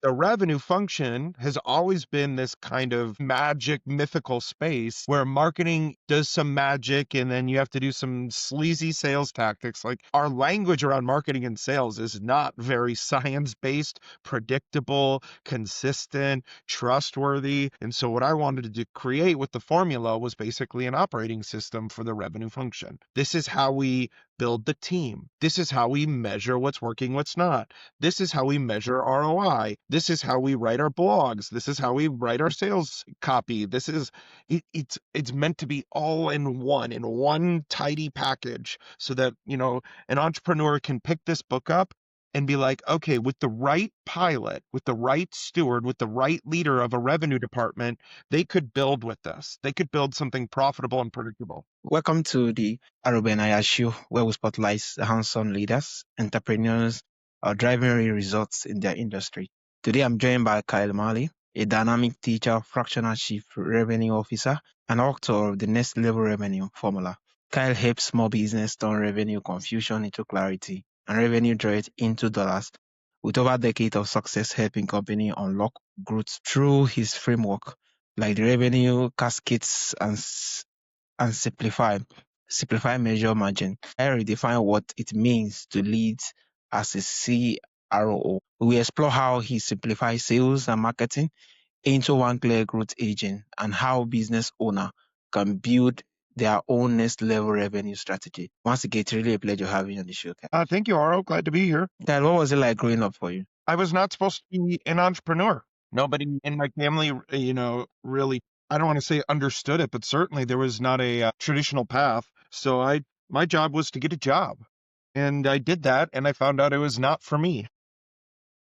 The revenue function has always been this kind of magic, mythical space where marketing does some magic and then you have to do some sleazy sales tactics. Like our language around marketing and sales is not very science-based, predictable, consistent, trustworthy. And so what I wanted to create with the formula was basically an operating system for the revenue function. This is how we build the team. This is how we measure what's working, what's not. This is how we measure ROI. This is how we write our blogs. This is how we write our sales copy. This is it's meant to be all in one tidy package so that, an entrepreneur can pick this book up and be like, okay, with the right pilot, with the right steward, with the right leader of a revenue department, they could build with this. They could build something profitable and predictable. Welcome to the Aro Benaiah Show, where we spotlight hands-on leaders, entrepreneurs, or driving real results in their industry. Today, I'm joined by Kyle Mealy, a dynamic teacher, fractional chief revenue officer, and author of the Next Level Revenue Formula. Kyle helps small business turn revenue confusion into clarity and revenue draw it into dollars. With over a decade of success helping companies unlock growth through his framework, like the Revenue Cascades and simplify measure margin. I redefine what it means to lead as a CRO. We explore how he simplifies sales and marketing into one clear growth agent and how business owner can build their own next level revenue strategy. Once again, it's really a pleasure having you on the show. Thank you, Aro. Glad to be here. Kyle, what was it like growing up for you? I was not supposed to be an entrepreneur. Nobody in my family, really, I don't want to say understood it, but certainly there was not a traditional path. So my job was to get a job, and I did that, and I found out it was not for me.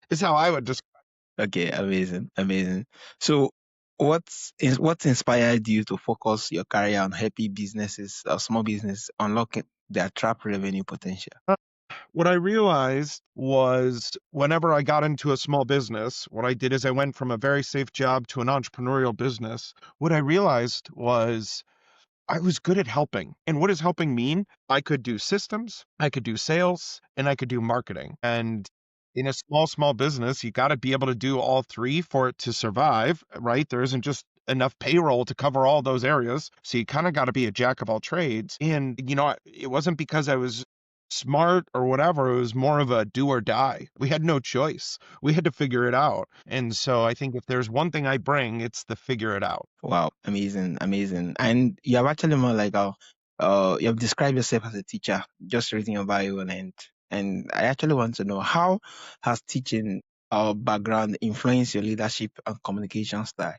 Is how I would describe. Okay, amazing. So, what's inspired you to focus your career on helping businesses or small business unlocking their trap revenue potential? What I realized was whenever I got into a small business, what I did is I went from a very safe job to an entrepreneurial business. What I realized was I was good at helping. And what does helping mean? I could do systems, I could do sales, and I could do marketing. And in a small business, you got to be able to do all three for it to survive, right? There isn't just enough payroll to cover all those areas. So you kind of got to be a jack of all trades. And, it wasn't because I was smart or whatever. It was more of a do or die. We had no choice. We had to figure it out. And so I think if there's one thing I bring, it's the figure it out. Wow, amazing. And you have actually more like you have described yourself as a teacher, just reading your bio and I actually want to know how has teaching background influenced your leadership and communication style?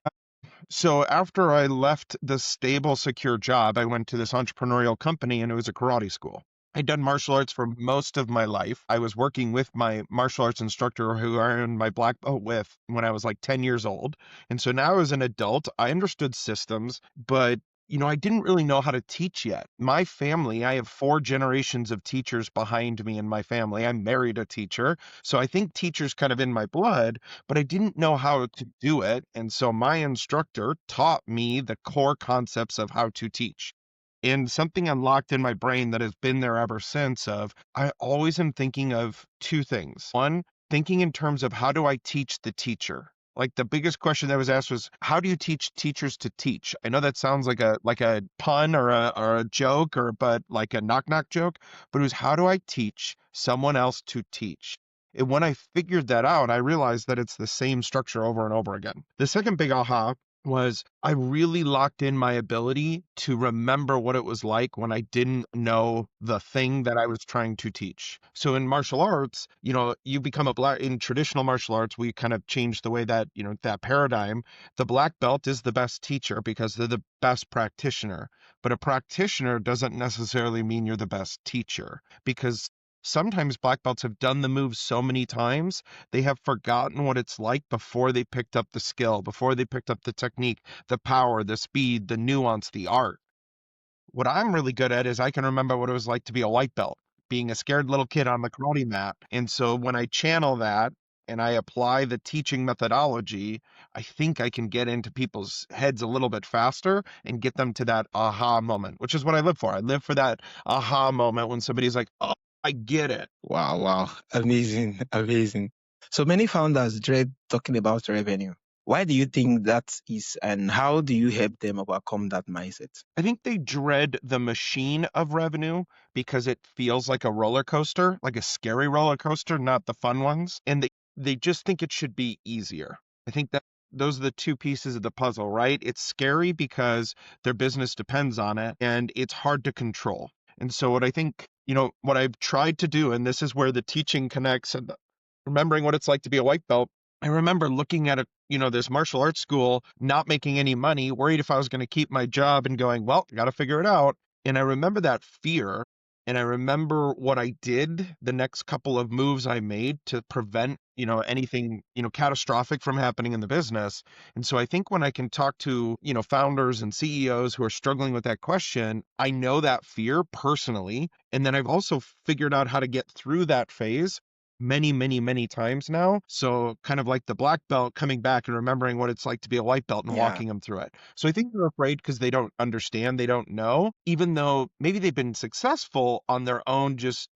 So after I left the stable, secure job, I went to this entrepreneurial company and it was a karate school. I'd done martial arts for most of my life. I was working with my martial arts instructor who I earned my black belt with when I was like 10 years old. And so now as an adult, I understood systems, but I didn't really know how to teach yet. My family, I have 4 generations of teachers behind me in my family. I married a teacher. So I think teachers kind of in my blood, but I didn't know how to do it. And so my instructor taught me the core concepts of how to teach. And something unlocked in my brain that has been there ever since of I always am thinking of 2 things. One, thinking in terms of how do I teach the teacher? Like the biggest question that was asked was, how do you teach teachers to teach? I know that sounds like a pun or a joke but like a knock joke, but it was how do I teach someone else to teach? And when I figured that out, I realized that it's the same structure over and over again. The second big aha was I really locked in my ability to remember what it was like when I didn't know the thing that I was trying to teach. So in martial arts, you become in traditional martial arts, we kind of changed the way that, that paradigm. The black belt is the best teacher because they're the best practitioner. But a practitioner doesn't necessarily mean you're the best teacher because sometimes black belts have done the move so many times, they have forgotten what it's like before they picked up the skill, before they picked up the technique, the power, the speed, the nuance, the art. What I'm really good at is I can remember what it was like to be a white belt, being a scared little kid on the karate mat. And so when I channel that and I apply the teaching methodology, I think I can get into people's heads a little bit faster and get them to that aha moment, which is what I live for. I live for that aha moment when somebody's like, oh, I get it. Wow, amazing. So many founders dread talking about revenue. Why do you think that is, and how do you help them overcome that mindset? I think they dread the machine of revenue because it feels like a roller coaster, like a scary roller coaster, not the fun ones. And they just think it should be easier. I think that those are the two pieces of the puzzle, right? It's scary because their business depends on it and it's hard to control. And so what I think, what I've tried to do, and this is where the teaching connects and remembering what it's like to be a white belt. I remember looking at this martial arts school, not making any money, worried if I was going to keep my job and going, well, I got to figure it out. And I remember that fear. And I remember what I did, the next couple of moves I made to prevent, anything, catastrophic from happening in the business. And so I think when I can talk to, founders and CEOs who are struggling with that question, I know that fear personally. And then I've also figured out how to get through that phase many, many, many times now. So kind of like the black belt coming back and remembering what it's like to be a white belt and Yeah. walking them through it. So I think they're afraid because they don't understand, they don't know, even though maybe they've been successful on their own, just,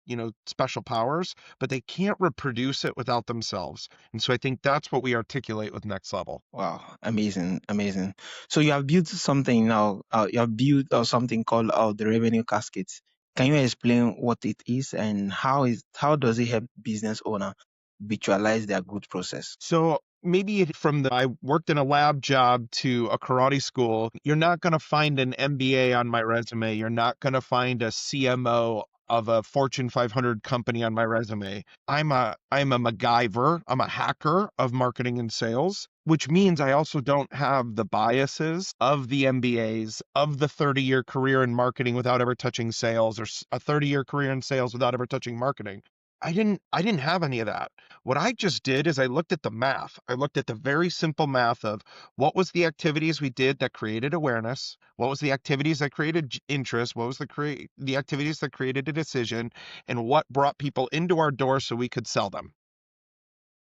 special powers, but they can't reproduce it without themselves. And so I think that's what we articulate with Next Level. Wow, amazing, amazing. So you have built something now. You have built something called the Revenue Casket. Can you explain what it is and how does it help business owner visualize their growth process? So maybe I worked in a lab job to a karate school, you're not going to find an MBA on my resume. You're not going to find a CMO of a Fortune 500 company on my resume. I'm a MacGyver. I'm a hacker of marketing and sales, which means I also don't have the biases of the MBAs, of the 30-year career in marketing without ever touching sales, or a 30-year career in sales without ever touching marketing. I didn't have any of that. What I just did is I looked at the math. I looked at the very simple math of what was the activities we did that created awareness, what was the activities that created interest, what was the activities that created a decision, and what brought people into our door so we could sell them.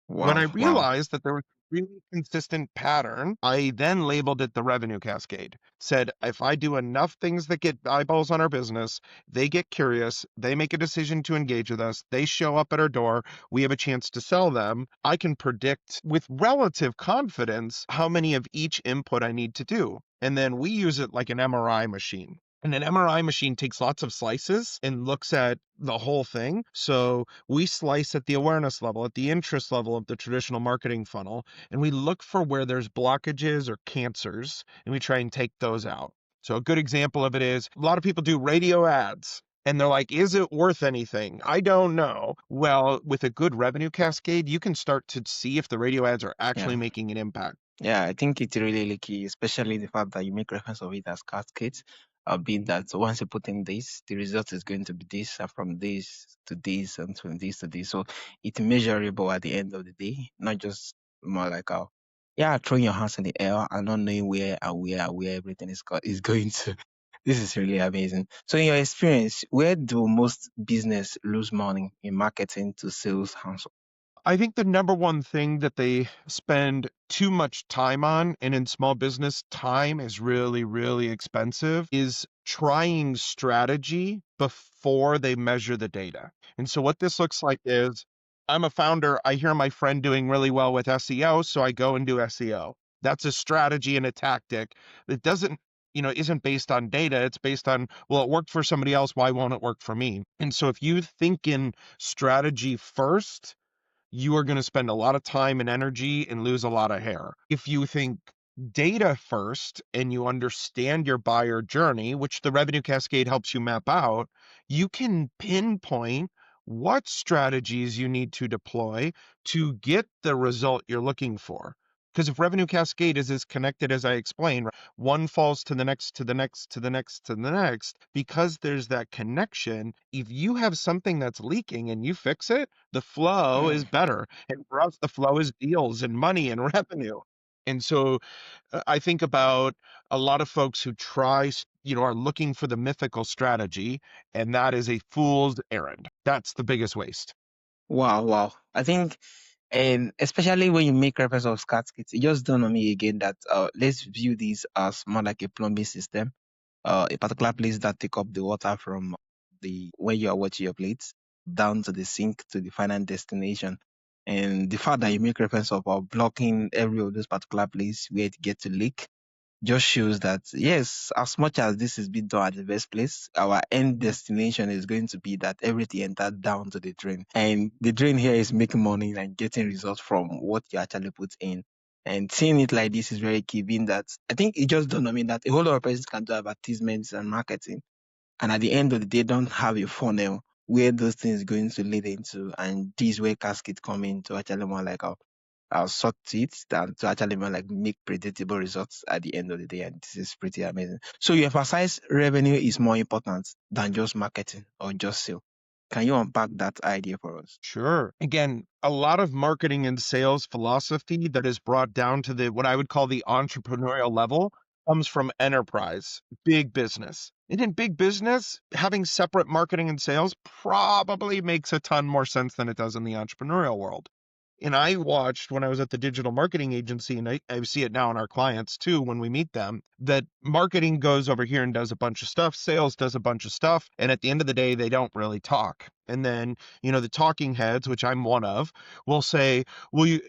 When I Wow, wow. realized that there was a really consistent pattern, I then labeled it the revenue cascade. Said, if I do enough things that get eyeballs on our business, they get curious, they make a decision to engage with us, they show up at our door, we have a chance to sell them, I can predict with relative confidence how many of each input I need to do. And then we use it like an MRI machine. And an MRI machine takes lots of slices and looks at the whole thing. So we slice at the awareness level, at the interest level of the traditional marketing funnel, and we look for where there's blockages or cancers, and we try and take those out. So a good example of it is a lot of people do radio ads. And they're like, is it worth anything? I don't know. Well, with a good revenue cascade, you can start to see if the radio ads are actually Yeah. making an impact. Yeah, I think it's really key, especially the fact that you make reference of it as cascades. Being that once you put in this, the result is going to be this, and from this to this, and from this to this. So it's measurable at the end of the day, not just more like throwing your hands in the air and not knowing where and where everything is going to. This is really amazing. So, in your experience, where do most business lose money in marketing to sales and so? I think the number one thing that they spend too much time on, and in small business, time is really, really expensive, is trying strategy before they measure the data. And so what this looks like is I'm a founder. I hear my friend doing really well with SEO, so I go and do SEO. That's a strategy and a tactic that isn't based on data. It's based on, well, it worked for somebody else. Why won't it work for me? And so if you think in strategy first, you are going to spend a lot of time and energy and lose a lot of hair. If you think data first and you understand your buyer journey, which the revenue cascade helps you map out, you can pinpoint what strategies you need to deploy to get the result you're looking for. Because if revenue cascade is as connected as I explained, one falls to the next, to the next, to the next, to the next, because there's that connection. If you have something that's leaking and you fix it, the flow Mm. is better. And for us, the flow is deals and money and revenue. And so I think about a lot of folks who are looking for the mythical strategy, and that is a fool's errand. That's the biggest waste. Wow, wow. I think, and especially when you make reference of caskets, it just dawned on me again that let's view this as more like a plumbing system, a particular place that take up the water from the where you are watching your plates down to the sink to the final destination. And the fact that you make reference of blocking every of those particular place where it get to leak just shows that yes, as much as this is being done at the best place, our end destination is going to be that everything entered down to the drain. And the drain here is making money and getting results from what you actually put in. And seeing it like this is very key, being that I think it just dawned on me that a whole lot of persons can do advertisements and marketing. And at the end of the day, don't have a funnel where those things going to lead into. And this is where Cascade come in to actually more like I'll sort it than to actually more like make predictable results at the end of the day. And this is pretty amazing. So you emphasize revenue is more important than just marketing or just sale. Can you unpack that idea for us? Sure. Again, a lot of marketing and sales philosophy that is brought down to the what I would call the entrepreneurial level comes from enterprise, big business. And in big business, having separate marketing and sales probably makes a ton more sense than it does in the entrepreneurial world. And I watched when I was at the digital marketing agency, and I see it now in our clients too when we meet them, that marketing goes over here and does a bunch of stuff, sales does a bunch of stuff, and at the end of the day, they don't really talk. And then, the talking heads, which I'm one of, will say, "Well,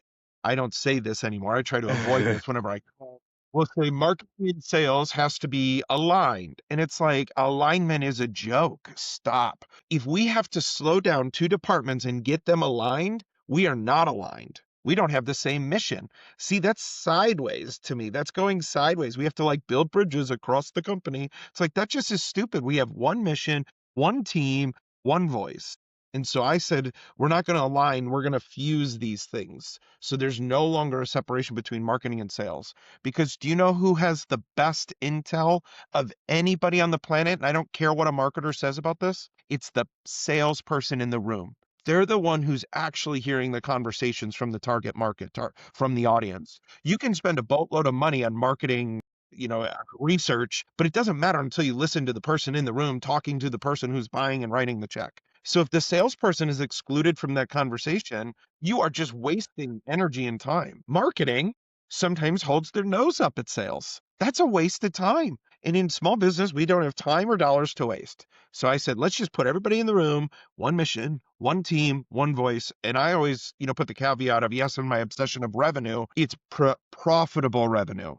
I don't say this anymore. I try to avoid this whenever I call. Will say marketing and sales has to be aligned. And it's like alignment is a joke. Stop. If we have to slow down two departments and get them aligned, we are not aligned. We don't have the same mission. See, that's sideways to me. That's going sideways. We have to like build bridges across the company. It's like that just is stupid. We have one mission, one team, one voice. And so I said, we're not going to align. We're going to fuse these things. So there's no longer a separation between marketing and sales. Because do you know who has the best intel of anybody on the planet? And I don't care what a marketer says about this. It's the salesperson in the room. They're the one who's actually hearing the conversations from the target market, from the audience. You can spend a boatload of money on marketing, research, but it doesn't matter until you listen to the person in the room talking to the person who's buying and writing the check. So if the salesperson is excluded from that conversation, you are just wasting energy and time. Marketing sometimes holds their nose up at sales. That's a waste of time. And in small business, we don't have time or dollars to waste. So I said, let's just put everybody in the room, one mission, one team, one voice. And I always, put the caveat of yes, in my obsession of revenue, it's profitable revenue.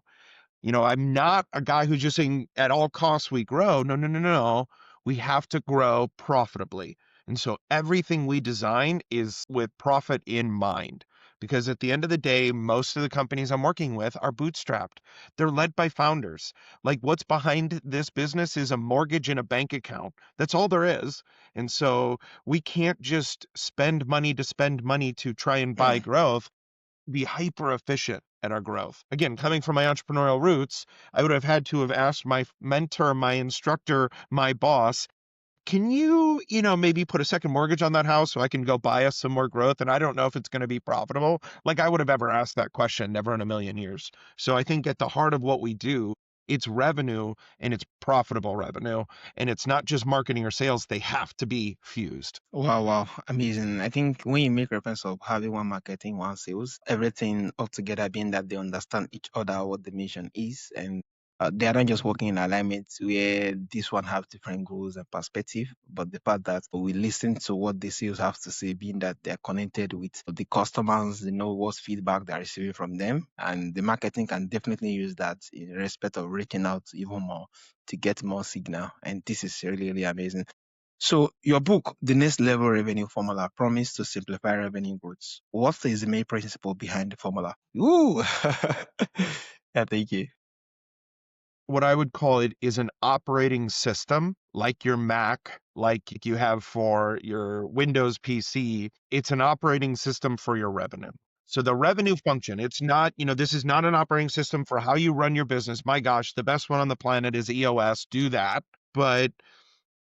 I'm not a guy who's just saying at all costs we grow. No, no, no, no. We have to grow profitably. And so everything we design is with profit in mind. Because at the end of the day, most of the companies I'm working with are bootstrapped. They're led by founders. Like what's behind this business is a mortgage and a bank account. That's all there is. And so we can't just spend money to spend money to try and buy growth, be hyper efficient at our growth. Again, coming from my entrepreneurial roots, I would have had to have asked my mentor, my instructor, my boss, can you, maybe put a second mortgage on that house so I can go buy us some more growth? And I don't know if it's going to be profitable. Like I would have ever asked that question, never in a million years. So I think at the heart of what we do, it's revenue and it's profitable revenue. And it's not just marketing or sales. They have to be fused. Wow, wow, amazing. I think when you make reference of having one marketing, one sales, everything altogether being that they understand each other, what the mission is, and they are not just working in alignment where this one have different goals and perspective, but the part that we listen to what the sales have to say, being that they're connected with the customers, they know what feedback they're receiving from them, and the marketing can definitely use that in respect of reaching out even more to get more signal. And this is really, really amazing. So your book, The Next Level Revenue Formula, promised to simplify revenue growth. What is the main principle behind the formula? Ooh, yeah, thank you. What I would call it is an operating system like your Mac, like you have for your Windows PC. It's an operating system for your revenue. So the revenue function, it's not, this is not an operating system for how you run your business. My gosh, the best one on the planet is EOS. Do that. But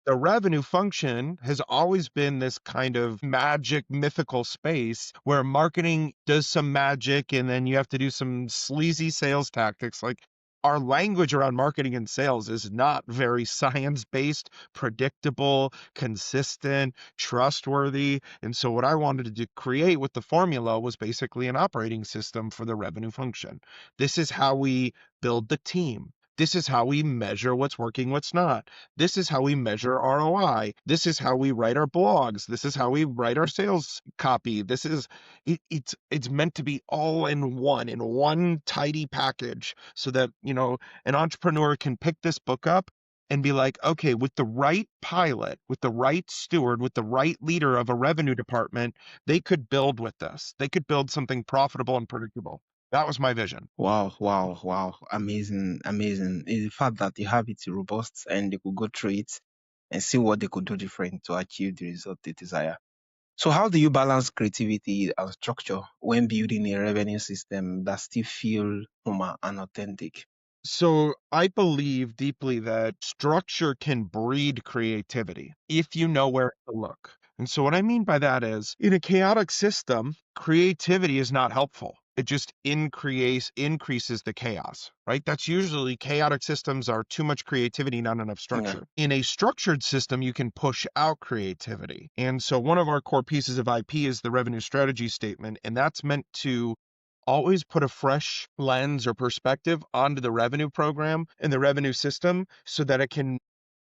the revenue function has always been this kind of magic, mythical space where marketing does some magic and then you have to do some sleazy sales tactics. Like our language around marketing and sales is not very science based, predictable, consistent, trustworthy. And so, what I wanted to create with the formula was basically an operating system for the revenue function. This is how we build the team. This is how we measure what's working, what's not. This is how we measure ROI. This is how we write our blogs. This is how we write our sales copy. It's meant to be all in one tidy package so that, an entrepreneur can pick this book up and be like, okay, with the right pilot, with the right steward, with the right leader of a revenue department, they could build with this. They could build something profitable and predictable. That was my vision. Wow, wow, wow. Amazing, amazing. The fact that you have it robust and they could go through it and see what they could do different to achieve the result they desire. So how do you balance creativity and structure when building a revenue system that still feel human and authentic? So I believe deeply that structure can breed creativity if you know where to look. And so what I mean by that is in a chaotic system, creativity is not helpful. It just increases the chaos, right? That's usually chaotic systems are too much creativity, not enough Yeah, structure. In a structured system, you can push out creativity. And so one of our core pieces of IP is the revenue strategy statement, and that's meant to always put a fresh lens or perspective onto the revenue program and the revenue system so that it can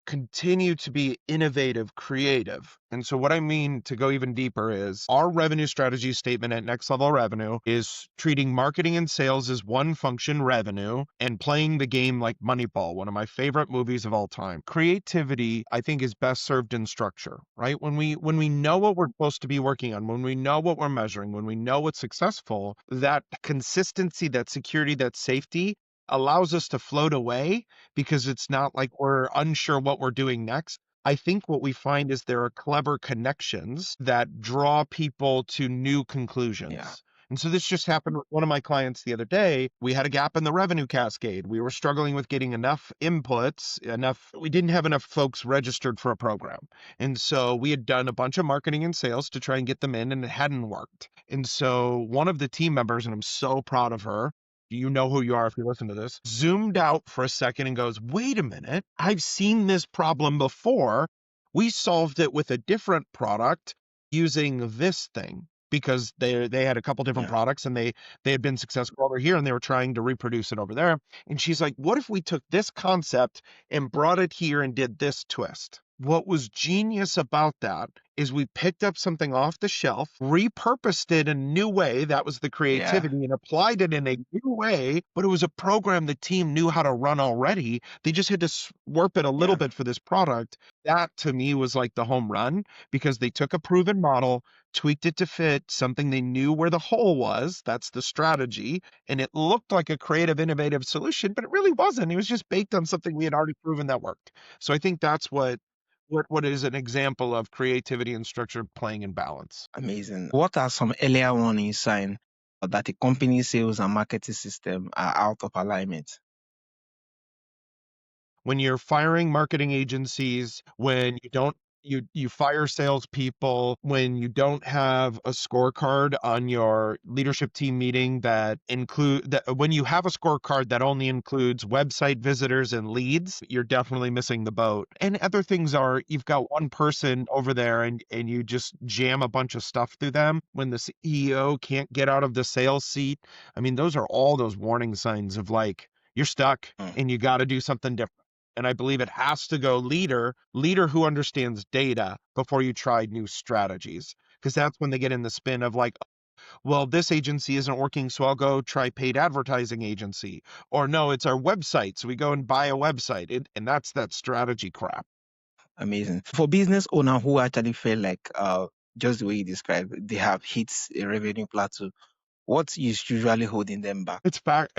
continue to be innovative, creative. And so what I mean to go even deeper is our revenue strategy statement at Next Level Revenue is treating marketing and sales as one function, revenue, and playing the game like Moneyball, one of my favorite movies of all time. Creativity, I think, is best served in structure, right? When we know what we're supposed to be working on, when we know what we're measuring, when we know what's successful, that consistency, that security, that safety allows us to float away because it's not like we're unsure what we're doing next. I think what we find is there are clever connections that draw people to new yeah, conclusions. And so this just happened with one of my clients the other day. We had a gap in the revenue cascade. We were struggling with getting enough inputs, we didn't have enough folks registered for a program. And so we had done a bunch of marketing and sales to try and get them in, and it hadn't worked. And so one of the team members, and I'm so proud of her, you know who you are if you listen to this, zoomed out for a second and goes, wait a minute, I've seen this problem before. We solved it with a different product using this thing because they had a couple different yeah, products and they had been successful over here and they were trying to reproduce it over there. And she's like, what if we took this concept and brought it here and did this twist? What was genius about that is we picked up something off the shelf, repurposed it in a new way. That was the yeah, creativity, and applied it in a new way. But it was a program the team knew how to run already. They just had to warp it a little yeah. bit for this product. That to me was like the home run because they took a proven model, tweaked it to fit something they knew where the hole was. That's the strategy. And it looked like a creative, innovative solution, but it really wasn't. It was just baked on something we had already proven that worked. So I think that's what is an example of creativity and structure playing in balance. Amazing. What are some earlier warning signs that a company sales and marketing system are out of alignment? When you're firing marketing agencies, when you fire salespeople, when you don't have a scorecard on your leadership team meeting when you have a scorecard that only includes website visitors and leads, you're definitely missing the boat. And other things are you've got one person over there and you just jam a bunch of stuff through them when the CEO can't get out of the sales seat. I mean, those are all those warning signs of like you're stuck Mm, and you got to do something different. And I believe it has to go leader who understands data before you try new strategies. Because that's when they get in the spin of like, well, this agency isn't working, so I'll go try paid advertising agency. Or no, it's our website. So we go and buy a website. And that's that strategy crap. amazing. For business owner who actually feel like just the way you described, they have hit a revenue plateau, what is usually holding them back? It's back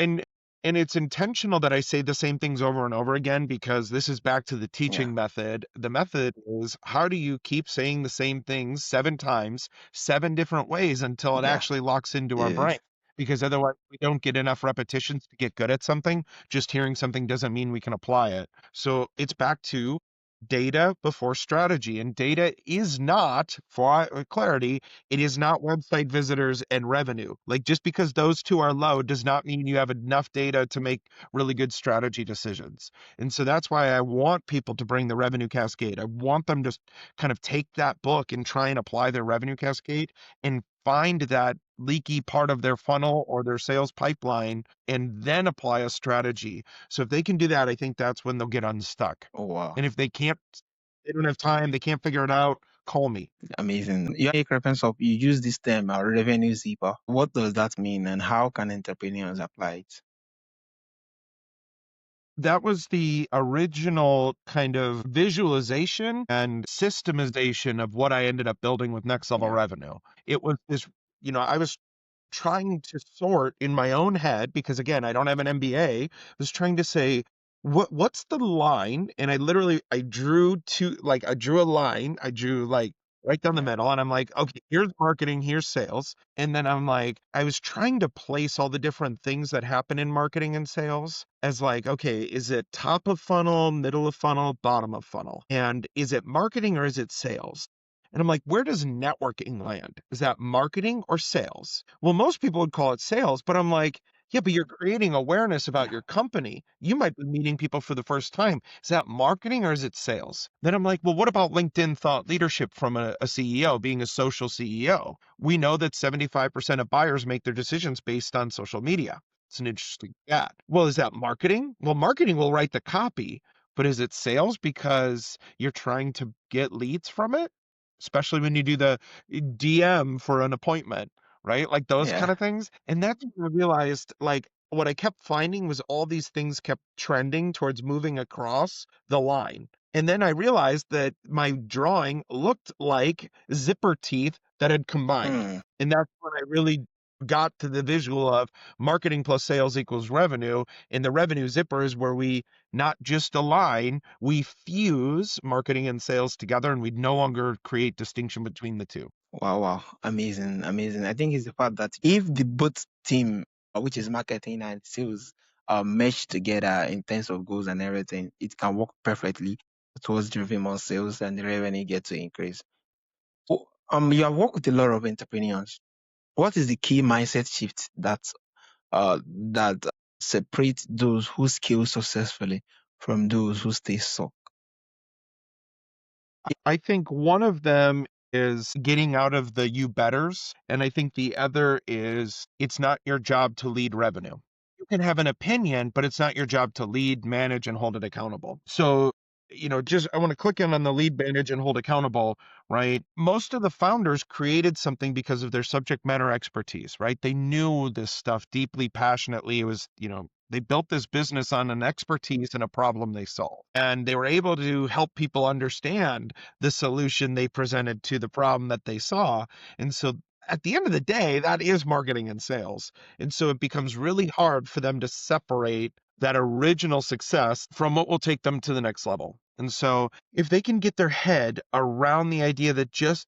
and it's intentional that I say the same things over and over again because this is back to the Yeah, teaching method. The method is how do you keep saying the same things 7 times, 7 different ways until it yeah, actually locks into our it brain? is. Because otherwise we don't get enough repetitions to get good at something. Just hearing something doesn't mean we can apply it. So it's back to data before strategy. And data is not, for clarity, it is not website visitors and revenue. Like just because those two are low does not mean you have enough data to make really good strategy decisions. And so that's why I want people to bring the revenue cascade. I want them to kind of take that book and try and apply their revenue cascade and find that leaky part of their funnel or their sales pipeline and then apply a strategy. So if they can do that, I think that's when they'll get unstuck. Oh, wow. And if they can't, they don't have time, they can't figure it out, call me. Amazing. You make reference of you use this term, revenue zipper. What does that mean, and how can entrepreneurs apply it? That was the original kind of visualization and systemization of what I ended up building with Next Level Yeah. Revenue. It was this, I was trying to sort in my own head because again, I don't have an MBA. I was trying to say what's the line, and I drew a line. I drew like right down the Yeah. middle, and I'm like, okay, here's marketing, here's sales. And then I'm like, I was trying to place all the different things that happen in marketing and sales as like, okay, is it top of funnel, middle of funnel, bottom of funnel? And is it marketing or is it sales? And I'm like, where does networking land? Is that marketing or sales? Well, most people would call it sales, but I'm like, yeah, but you're creating awareness about Yeah. your company. You might be meeting people for the first time. Is that marketing or is it sales? Then I'm like, well, what about LinkedIn thought leadership from a CEO, being a social CEO? We know that 75% of buyers make their decisions based on social media. It's an interesting stat. Well, is that marketing? Well, marketing will write the copy, but is it sales because you're trying to get leads from it? Especially when you do the DM for an appointment, right? Like those kind Yeah. of things. And that's when I realized like what I kept finding was all these things kept trending towards moving across the line. And then I realized that my drawing looked like zipper teeth that had combined. Hmm. And that's when I really got to the visual of marketing plus sales equals revenue. And the revenue zipper is where we not just align, we fuse marketing and sales together and we no longer create distinction between the two. Wow, wow. Amazing, amazing. I think it's the fact that if the both team, which is marketing and sales, mesh together in terms of goals and everything, it can work perfectly towards driving more sales and the revenue get to increase. You have worked with a lot of entrepreneurs. What is the key mindset shift that separates those who scale successfully from those who stay stuck? I think one of them is getting out of the you betters. And I think the other is it's not your job to lead revenue. You can have an opinion, but it's not your job to lead, manage, and hold it accountable. So, just I want to click in on the lead, manage, and hold accountable, right? Most of the founders created something because of their subject matter expertise, right? They knew this stuff deeply, passionately. It was, they built this business on an expertise and a problem they solved. And they were able to help people understand the solution they presented to the problem that they saw. And so at the end of the day, that is marketing and sales. And so it becomes really hard for them to separate that original success from what will take them to the next level. And so if they can get their head around the idea that just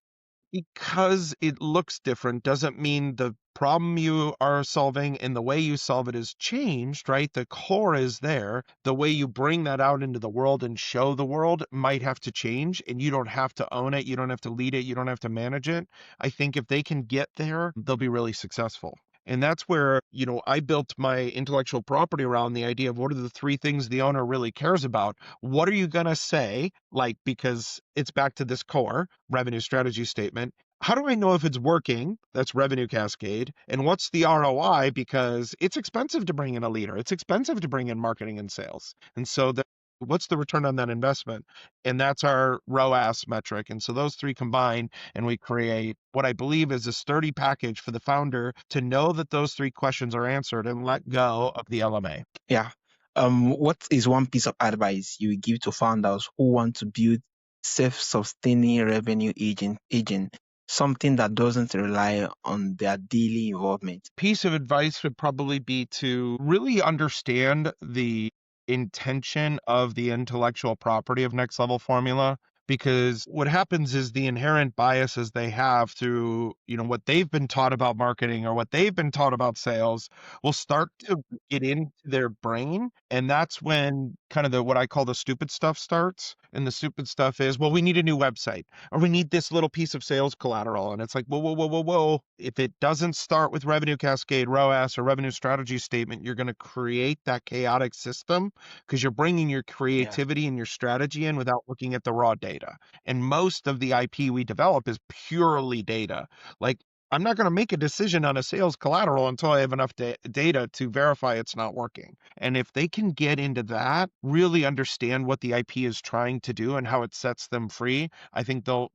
because it looks different doesn't mean the problem you are solving and the way you solve it is changed, right? The core is there. The way you bring that out into the world and show the world might have to change, and you don't have to own it. You don't have to lead it. You don't have to manage it. I think if they can get there, they'll be really successful. And that's where, I built my intellectual property around the idea of what are the three things the owner really cares about. What are you going to say? Like, because it's back to this core revenue strategy statement. How do I know if it's working? That's Revenue Cascade. And what's the ROI? Because it's expensive to bring in a leader. It's expensive to bring in marketing and sales. And so what's the return on that investment? And that's our ROAS metric. And so those three combine and we create what I believe is a sturdy package for the founder to know that those three questions are answered and let go of the LMA. Yeah. What is one piece of advice you would give to founders who want to build self-sustaining revenue agent, something that doesn't rely on their daily involvement? Piece of advice would probably be to really understand the intention of the intellectual property of Next Level Formula, because what happens is the inherent biases they have through, what they've been taught about marketing or what they've been taught about sales will start to get into their brain. And that's when kind of what I call the stupid stuff starts. And the stupid stuff is, well, we need a new website or we need this little piece of sales collateral. And it's like, whoa, whoa, whoa, whoa, whoa. If it doesn't start with Revenue Cascade, ROAS, or revenue strategy statement, you're going to create that chaotic system because you're bringing your Yeah. creativity and your strategy in without looking at the raw data. And most of the IP we develop is purely data. Like I'm not going to make a decision on a sales collateral until I have enough data to verify it's not working. And if they can get into that, really understand what the IP is trying to do and how it sets them free, I think they'll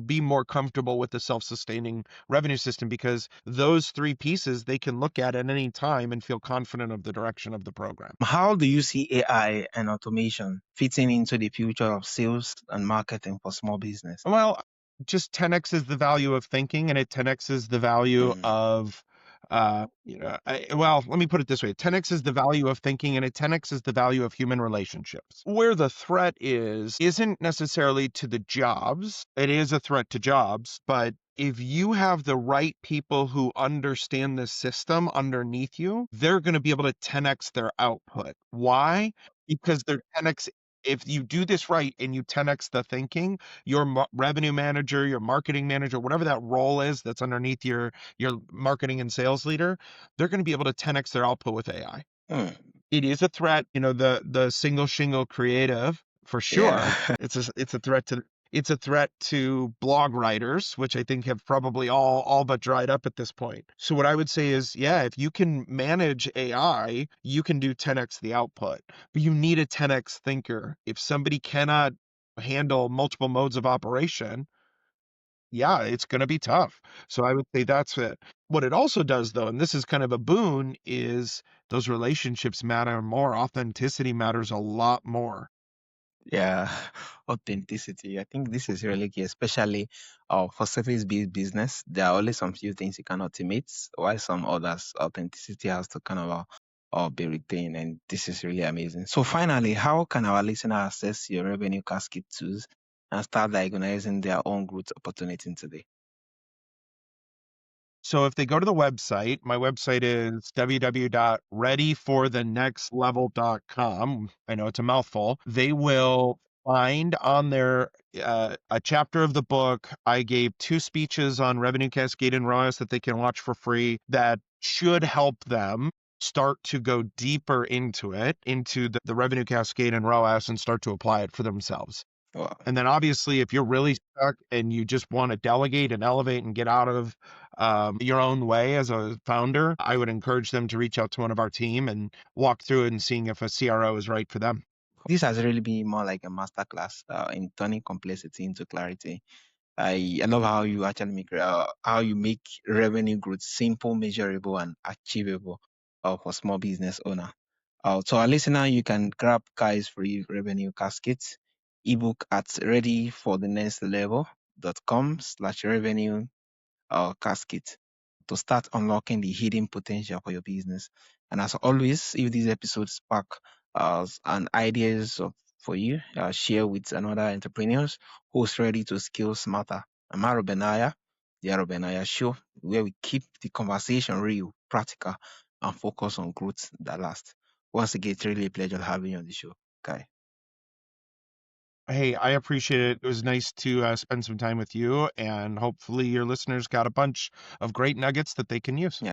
be more comfortable with the self-sustaining revenue system, because those three pieces they can look at any time and feel confident of the direction of the program. How do you see AI and automation fitting into the future of sales and marketing for small business? Well, just 10x is the value of thinking, and it 10x is the value Mm, of, well, let me put it this way: 10x is the value of thinking, and it 10x is the value of human relationships. Where the threat isn't necessarily to the jobs. It is a threat to jobs, but if you have the right people who understand the system underneath you, they're going to be able to 10x their output. Why? Because they're 10x. If you do this right and you 10x the thinking, your revenue manager, your marketing manager, whatever that role is that's underneath your marketing and sales leader, they're going to be able to 10x their output with AI. mm, It is a threat, the single shingle creative for yeah. sure. It's a threat to blog writers, which I think have probably all but dried up at this point. So what I would say is, yeah, if you can manage AI, you can do 10x the output, but you need a 10x thinker. If somebody cannot handle multiple modes of operation, yeah, it's going to be tough. So I would say that's it. What it also does, though, and this is kind of a boon, is those relationships matter more. Authenticity matters a lot more. Yeah, authenticity. I think this is really key, especially for service-based business. There are only some few things you can automate, while some others, authenticity has to kind of be retained. And this is really amazing. So finally, how can our listener access your revenue casket tools and start diagnosing their own growth opportunity today? So if they go to the website, my website is www.readyforthenextlevel.com. I know it's a mouthful. They will find on there a chapter of the book. I gave 2 speeches on Revenue Cascade and ROAS that they can watch for free that should help them start to go deeper into the Revenue Cascade and ROAS, and start to apply it for themselves. Wow. And then obviously, if you're really stuck and you just want to delegate and elevate and get out of your own way as a founder, I would encourage them to reach out to one of our team and walk through it and seeing if a CRO is right for them. This has really been more like a masterclass in turning complexity into clarity. I love how you actually make revenue growth simple, measurable, and achievable for small business owner. To our listener, you can grab Kai's free revenue casket ebook at readyforthenextlevel.com/revenue casket to start unlocking the hidden potential for your business. And as always, if this episode spark an ideas for you, share with another entrepreneurs who's ready to scale smarter. I'm Aro Benaiah, the Aro Benaiah Show, where we keep the conversation real, practical, and focus on growth that lasts. Once again, it's really a pleasure having you on the show, Kai. Hey, I appreciate it. It was nice to spend some time with you, and hopefully your listeners got a bunch of great nuggets that they can use. Yeah.